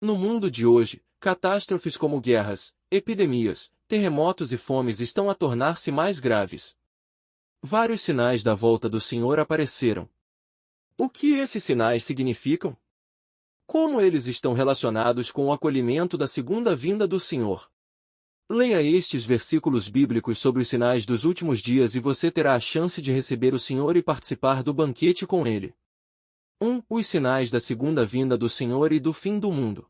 No mundo de hoje, catástrofes como guerras, epidemias, terremotos e fomes estão a tornar-se mais graves. Vários sinais da volta do Senhor apareceram. O que esses sinais significam? Como eles estão relacionados com o acolhimento da segunda vinda do Senhor? Leia estes versículos bíblicos sobre os sinais dos últimos dias e você terá a chance de receber o Senhor e participar do banquete com Ele. 1. Os sinais da segunda vinda do Senhor e do fim do mundo.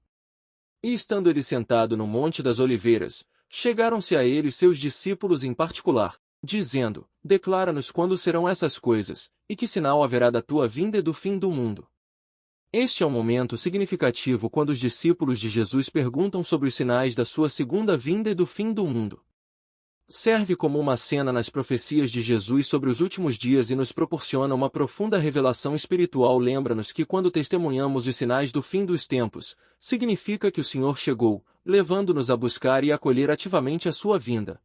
E estando ele sentado no Monte das Oliveiras, chegaram-se a ele seus discípulos em particular, dizendo: Declara-nos quando serão essas coisas, e que sinal haverá da tua vinda e do fim do mundo. Este é um momento significativo quando os discípulos de Jesus perguntam sobre os sinais da sua segunda vinda e do fim do mundo. Serve como uma cena nas profecias de Jesus sobre os últimos dias e nos proporciona uma profunda revelação espiritual. Lembra-nos que quando testemunhamos os sinais do fim dos tempos, significa que o Senhor chegou, levando-nos a buscar e acolher ativamente a sua vinda.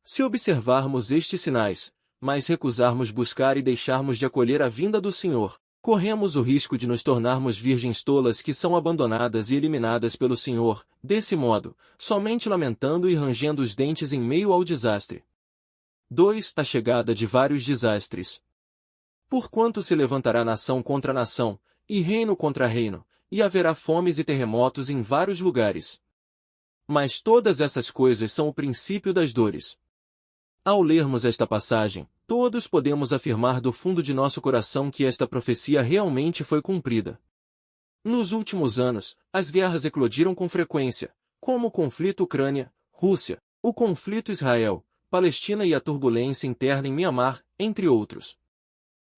Se observarmos estes sinais, mas recusarmos buscar e deixarmos de acolher a vinda do Senhor, corremos o risco de nos tornarmos virgens tolas que são abandonadas e eliminadas pelo Senhor, desse modo, somente lamentando e rangendo os dentes em meio ao desastre. 2. A chegada de vários desastres. Porquanto se levantará nação contra nação, e reino contra reino, e haverá fomes e terremotos em vários lugares. Mas todas essas coisas são o princípio das dores. Ao lermos esta passagem, todos podemos afirmar do fundo de nosso coração que esta profecia realmente foi cumprida. Nos últimos anos, as guerras eclodiram com frequência, como o conflito Ucrânia-Rússia, o conflito Israel-Palestina e a turbulência interna em Mianmar, entre outros.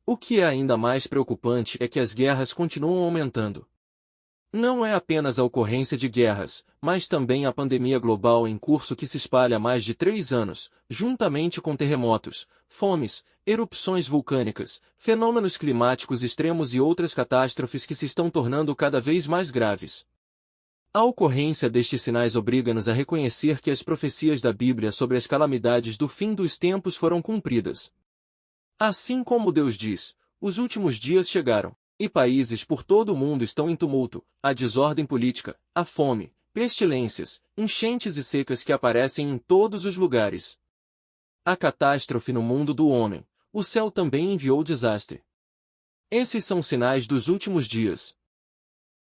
O que é ainda mais preocupante é que as guerras continuam aumentando. Não é apenas a ocorrência de guerras, mas também a pandemia global em curso que se espalha há mais de 3 anos, juntamente com terremotos, fomes, erupções vulcânicas, fenômenos climáticos extremos e outras catástrofes que se estão tornando cada vez mais graves. A ocorrência destes sinais obriga-nos a reconhecer que as profecias da Bíblia sobre as calamidades do fim dos tempos foram cumpridas. Assim como Deus diz, os últimos dias chegaram. E países por todo o mundo estão em tumulto, a desordem política, a fome, pestilências, enchentes e secas que aparecem em todos os lugares. A catástrofe no mundo do homem, o céu também enviou desastre. Esses são sinais dos últimos dias.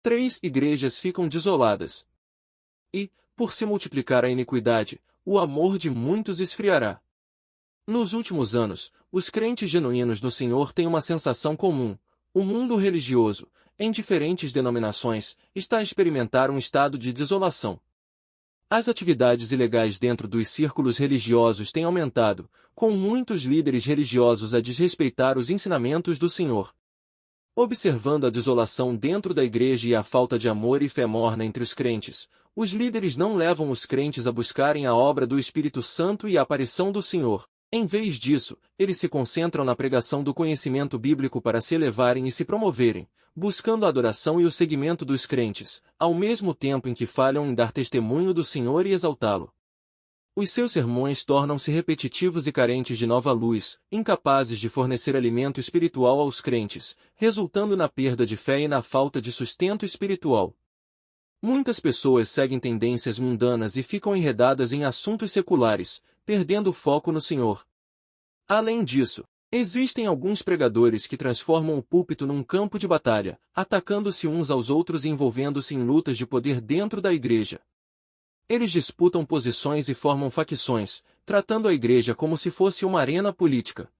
3. Igrejas ficam desoladas. E, por se multiplicar a iniquidade, o amor de muitos esfriará. Nos últimos anos, os crentes genuínos no Senhor têm uma sensação comum. O mundo religioso, em diferentes denominações, está a experimentar um estado de desolação. As atividades ilegais dentro dos círculos religiosos têm aumentado, com muitos líderes religiosos a desrespeitar os ensinamentos do Senhor. Observando a desolação dentro da igreja e a falta de amor e fé morna entre os crentes, os líderes não levam os crentes a buscarem a obra do Espírito Santo e a aparição do Senhor. Em vez disso, eles se concentram na pregação do conhecimento bíblico para se elevarem e se promoverem, buscando a adoração e o seguimento dos crentes, ao mesmo tempo em que falham em dar testemunho do Senhor e exaltá-lo. Os seus sermões tornam-se repetitivos e carentes de nova luz, incapazes de fornecer alimento espiritual aos crentes, resultando na perda de fé e na falta de sustento espiritual. Muitas pessoas seguem tendências mundanas e ficam enredadas em assuntos seculares, perdendo o foco no Senhor. Além disso, existem alguns pregadores que transformam o púlpito num campo de batalha, atacando-se uns aos outros e envolvendo-se em lutas de poder dentro da igreja. Eles disputam posições e formam facções, tratando a igreja como se fosse uma arena política.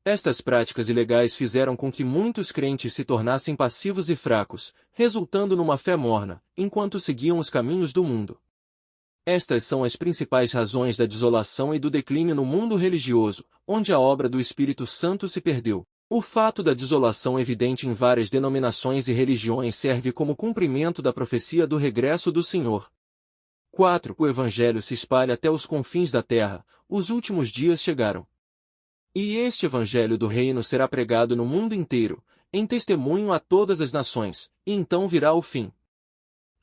Estas práticas ilegais fizeram com que muitos crentes se tornassem passivos e fracos, resultando numa fé morna, enquanto seguiam os caminhos do mundo. Estas são as principais razões da desolação e do declínio no mundo religioso, onde a obra do Espírito Santo se perdeu. O fato da desolação evidente em várias denominações e religiões serve como cumprimento da profecia do regresso do Senhor. 4. O Evangelho se espalha até os confins da terra, os últimos dias chegaram. E este Evangelho do Reino será pregado no mundo inteiro, em testemunho a todas as nações, e então virá o fim.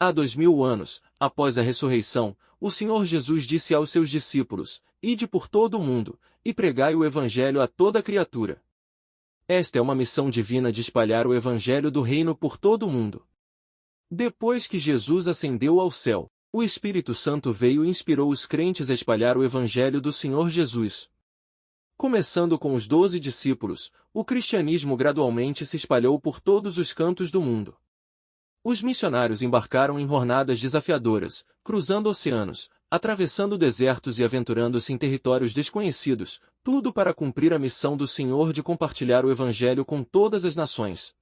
Há 2000 anos, após a ressurreição, o Senhor Jesus disse aos seus discípulos: Ide por todo o mundo, e pregai o Evangelho a toda criatura. Esta é uma missão divina de espalhar o Evangelho do Reino por todo o mundo. Depois que Jesus ascendeu ao céu, o Espírito Santo veio e inspirou os crentes a espalhar o Evangelho do Senhor Jesus. Começando com os 12 discípulos, o cristianismo gradualmente se espalhou por todos os cantos do mundo. Os missionários embarcaram em jornadas desafiadoras, cruzando oceanos, atravessando desertos e aventurando-se em territórios desconhecidos, tudo para cumprir a missão do Senhor de compartilhar o Evangelho com todas as nações.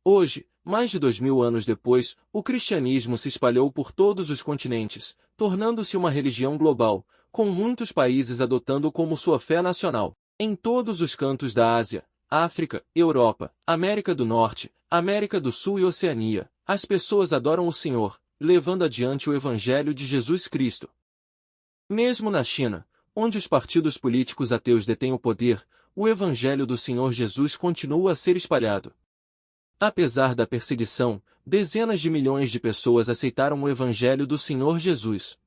Hoje, mais de 2000 anos depois, o cristianismo se espalhou por todos os continentes, tornando-se uma religião global, com muitos países adotando como sua fé nacional. Em todos os cantos da Ásia, África, Europa, América do Norte, América do Sul e Oceania, as pessoas adoram o Senhor, levando adiante o Evangelho de Jesus Cristo. Mesmo na China, onde os partidos políticos ateus detêm o poder, o Evangelho do Senhor Jesus continua a ser espalhado. Apesar da perseguição, dezenas de milhões de pessoas aceitaram o Evangelho do Senhor Jesus.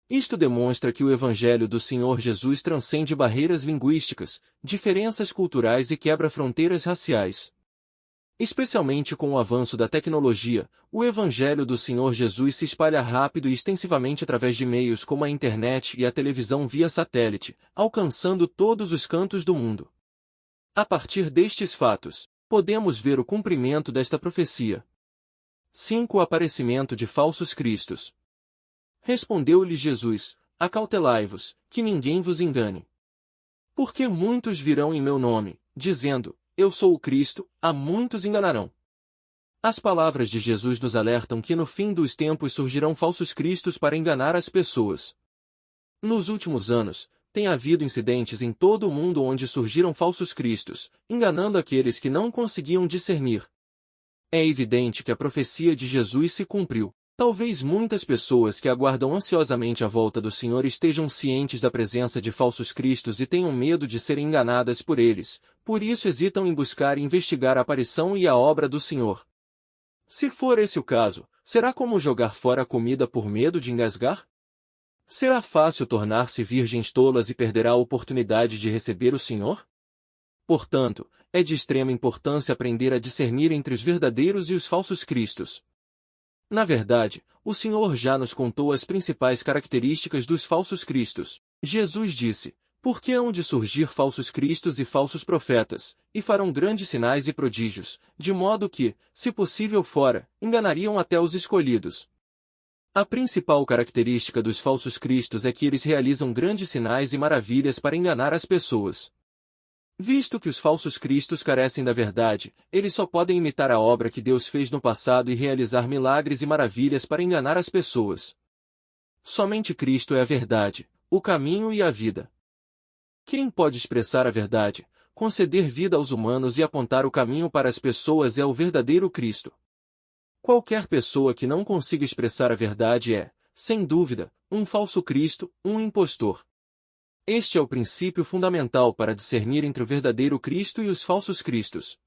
Isto demonstra que o Evangelho do Senhor Jesus transcende barreiras linguísticas, diferenças culturais e quebra fronteiras raciais. Especialmente com o avanço da tecnologia, o Evangelho do Senhor Jesus se espalha rápido e extensivamente através de meios como a internet e a televisão via satélite, alcançando todos os cantos do mundo. A partir destes fatos, podemos ver o cumprimento desta profecia. 5. O aparecimento de falsos cristos. Respondeu-lhe Jesus: acautelai-vos, que ninguém vos engane. Porque muitos virão em meu nome, dizendo, eu sou o Cristo, a muitos enganarão. As palavras de Jesus nos alertam que no fim dos tempos surgirão falsos cristos para enganar as pessoas. Nos últimos anos, tem havido incidentes em todo o mundo onde surgiram falsos cristos, enganando aqueles que não conseguiam discernir. É evidente que a profecia de Jesus se cumpriu. Talvez muitas pessoas que aguardam ansiosamente a volta do Senhor estejam cientes da presença de falsos cristos e tenham medo de serem enganadas por eles, por isso hesitam em buscar e investigar a aparição e a obra do Senhor. Se for esse o caso, será como jogar fora a comida por medo de engasgar? Será fácil tornar-se virgens tolas e perderá a oportunidade de receber o Senhor? Portanto, é de extrema importância aprender a discernir entre os verdadeiros e os falsos cristos. Na verdade, o Senhor já nos contou as principais características dos falsos cristos. Jesus disse, porque hão de surgir falsos cristos e falsos profetas, e farão grandes sinais e prodígios, de modo que, se possível fora, enganariam até os escolhidos. A principal característica dos falsos cristos é que eles realizam grandes sinais e maravilhas para enganar as pessoas. Visto que os falsos cristos carecem da verdade, eles só podem imitar a obra que Deus fez no passado e realizar milagres e maravilhas para enganar as pessoas. Somente Cristo é a verdade, o caminho e a vida. Quem pode expressar a verdade, conceder vida aos humanos e apontar o caminho para as pessoas é o verdadeiro Cristo. Qualquer pessoa que não consiga expressar a verdade é, sem dúvida, um falso Cristo, um impostor. Este é o princípio fundamental para discernir entre o verdadeiro Cristo e os falsos cristos.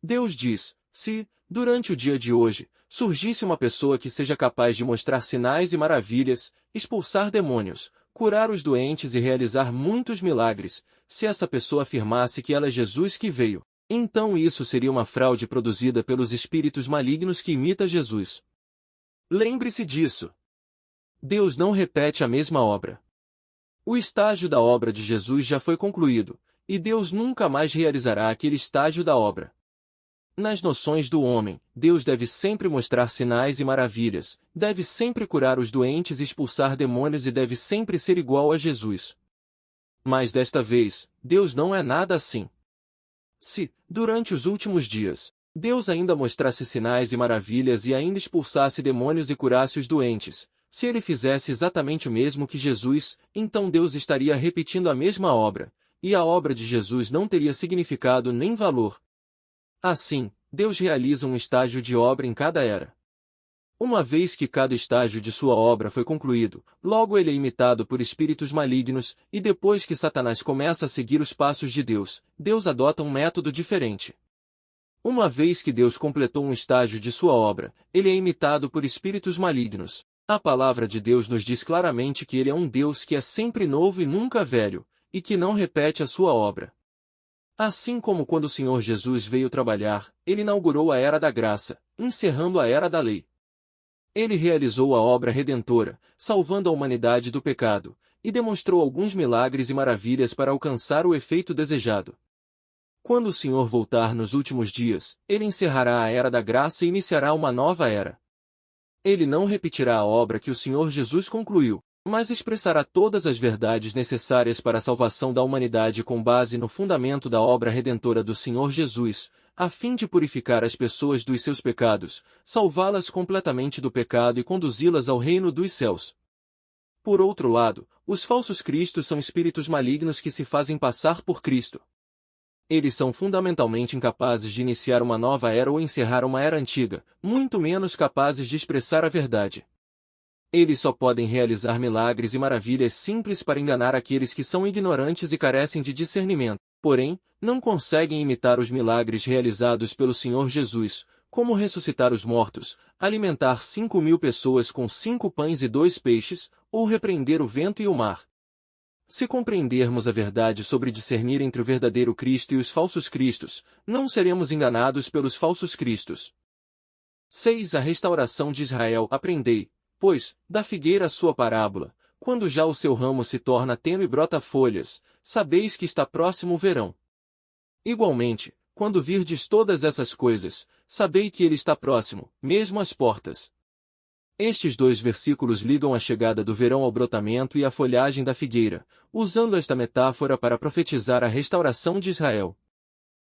Deus diz, se, durante o dia de hoje, surgisse uma pessoa que seja capaz de mostrar sinais e maravilhas, expulsar demônios, curar os doentes e realizar muitos milagres, se essa pessoa afirmasse que ela é Jesus que veio, então isso seria uma fraude produzida pelos espíritos malignos que imita Jesus. Lembre-se disso. Deus não repete a mesma obra. O estágio da obra de Jesus já foi concluído, e Deus nunca mais realizará aquele estágio da obra. Nas noções do homem, Deus deve sempre mostrar sinais e maravilhas, deve sempre curar os doentes e expulsar demônios e deve sempre ser igual a Jesus. Mas desta vez, Deus não é nada assim. Se, durante os últimos dias, Deus ainda mostrasse sinais e maravilhas e ainda expulsasse demônios e curasse os doentes, se ele fizesse exatamente o mesmo que Jesus, então Deus estaria repetindo a mesma obra, e a obra de Jesus não teria significado nem valor. Assim, Deus realiza um estágio de obra em cada era. Uma vez que cada estágio de sua obra foi concluído, logo ele é imitado por espíritos malignos, e depois que Satanás começa a seguir os passos de Deus, Deus adota um método diferente. Uma vez que Deus completou um estágio de sua obra, ele é imitado por espíritos malignos. A palavra de Deus nos diz claramente que ele é um Deus que é sempre novo e nunca velho, e que não repete a sua obra. Assim como quando o Senhor Jesus veio trabalhar, ele inaugurou a Era da Graça, encerrando a Era da Lei. Ele realizou a obra redentora, salvando a humanidade do pecado, e demonstrou alguns milagres e maravilhas para alcançar o efeito desejado. Quando o Senhor voltar nos últimos dias, ele encerrará a Era da Graça e iniciará uma nova era. Ele não repetirá a obra que o Senhor Jesus concluiu, mas expressará todas as verdades necessárias para a salvação da humanidade com base no fundamento da obra redentora do Senhor Jesus, a fim de purificar as pessoas dos seus pecados, salvá-las completamente do pecado e conduzi-las ao reino dos céus. Por outro lado, os falsos cristos são espíritos malignos que se fazem passar por Cristo. Eles são fundamentalmente incapazes de iniciar uma nova era ou encerrar uma era antiga, muito menos capazes de expressar a verdade. Eles só podem realizar milagres e maravilhas simples para enganar aqueles que são ignorantes e carecem de discernimento, porém, não conseguem imitar os milagres realizados pelo Senhor Jesus, como ressuscitar os mortos, alimentar 5.000 pessoas com 5 pães e 2 peixes, ou repreender o vento e o mar. Se compreendermos a verdade sobre discernir entre o verdadeiro Cristo e os falsos cristos, não seremos enganados pelos falsos cristos. 6. A restauração de Israel. Aprendei, pois, da figueira a sua parábola, quando já o seu ramo se torna tênue e brota folhas, sabeis que está próximo o verão. Igualmente, quando virdes todas essas coisas, sabei que ele está próximo, mesmo às portas. Estes 2 versículos ligam a chegada do verão ao brotamento e à folhagem da figueira, usando esta metáfora para profetizar a restauração de Israel.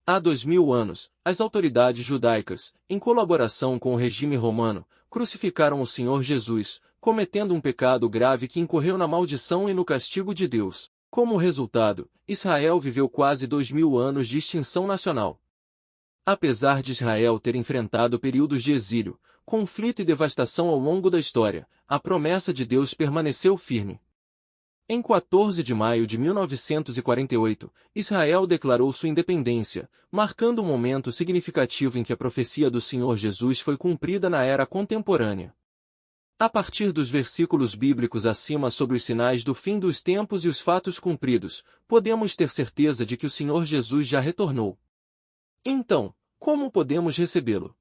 Há 2000 anos, as autoridades judaicas, em colaboração com o regime romano, crucificaram o Senhor Jesus, cometendo um pecado grave que incorreu na maldição e no castigo de Deus. Como resultado, Israel viveu quase 2000 anos de extinção nacional. Apesar de Israel ter enfrentado períodos de exílio, conflito e devastação ao longo da história, a promessa de Deus permaneceu firme. Em 14 de maio de 1948, Israel declarou sua independência, marcando um momento significativo em que a profecia do Senhor Jesus foi cumprida na era contemporânea. A partir dos versículos bíblicos acima sobre os sinais do fim dos tempos e os fatos cumpridos, podemos ter certeza de que o Senhor Jesus já retornou. Então, como podemos recebê-lo?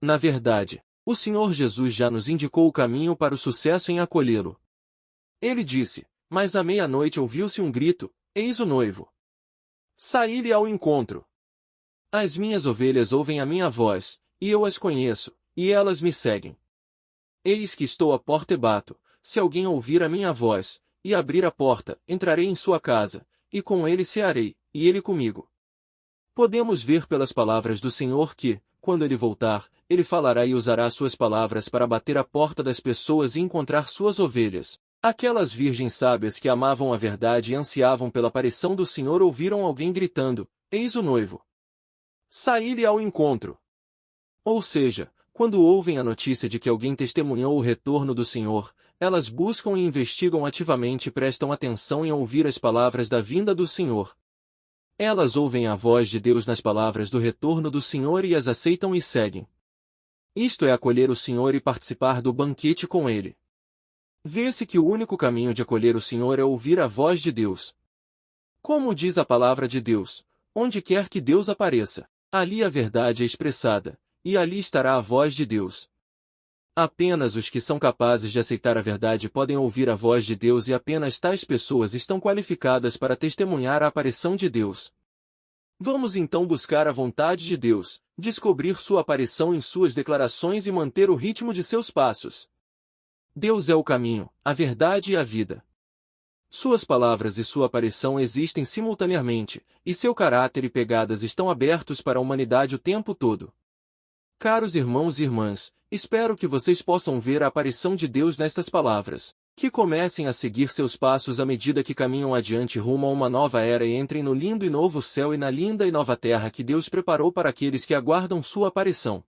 Na verdade, o Senhor Jesus já nos indicou o caminho para o sucesso em acolhê-lo. Ele disse, mas à meia-noite ouviu-se um grito, eis o noivo. Saí-lhe ao encontro. As minhas ovelhas ouvem a minha voz, e eu as conheço, e elas me seguem. Eis que estou à porta e bato, se alguém ouvir a minha voz, e abrir a porta, entrarei em sua casa, e com ele cearei, e ele comigo. Podemos ver pelas palavras do Senhor que, quando ele voltar, ele falará e usará suas palavras para bater a porta das pessoas e encontrar suas ovelhas. Aquelas virgens sábias que amavam a verdade e ansiavam pela aparição do Senhor ouviram alguém gritando, eis o noivo. Saí-lhe ao encontro. Ou seja, quando ouvem a notícia de que alguém testemunhou o retorno do Senhor, elas buscam e investigam ativamente e prestam atenção em ouvir as palavras da vinda do Senhor. Elas ouvem a voz de Deus nas palavras do retorno do Senhor e as aceitam e seguem. Isto é acolher o Senhor e participar do banquete com Ele. Vê-se que o único caminho de acolher o Senhor é ouvir a voz de Deus. Como diz a palavra de Deus, onde quer que Deus apareça, ali a verdade é expressada, e ali estará a voz de Deus. Apenas os que são capazes de aceitar a verdade podem ouvir a voz de Deus e apenas tais pessoas estão qualificadas para testemunhar a aparição de Deus. Vamos então buscar a vontade de Deus, descobrir sua aparição em suas declarações e manter o ritmo de seus passos. Deus é o caminho, a verdade e a vida. Suas palavras e sua aparição existem simultaneamente, e seu caráter e pegadas estão abertos para a humanidade o tempo todo. Caros irmãos e irmãs, espero que vocês possam ver a aparição de Deus nestas palavras, que comecem a seguir seus passos à medida que caminham adiante rumo a uma nova era e entrem no lindo e novo céu e na linda e nova terra que Deus preparou para aqueles que aguardam sua aparição.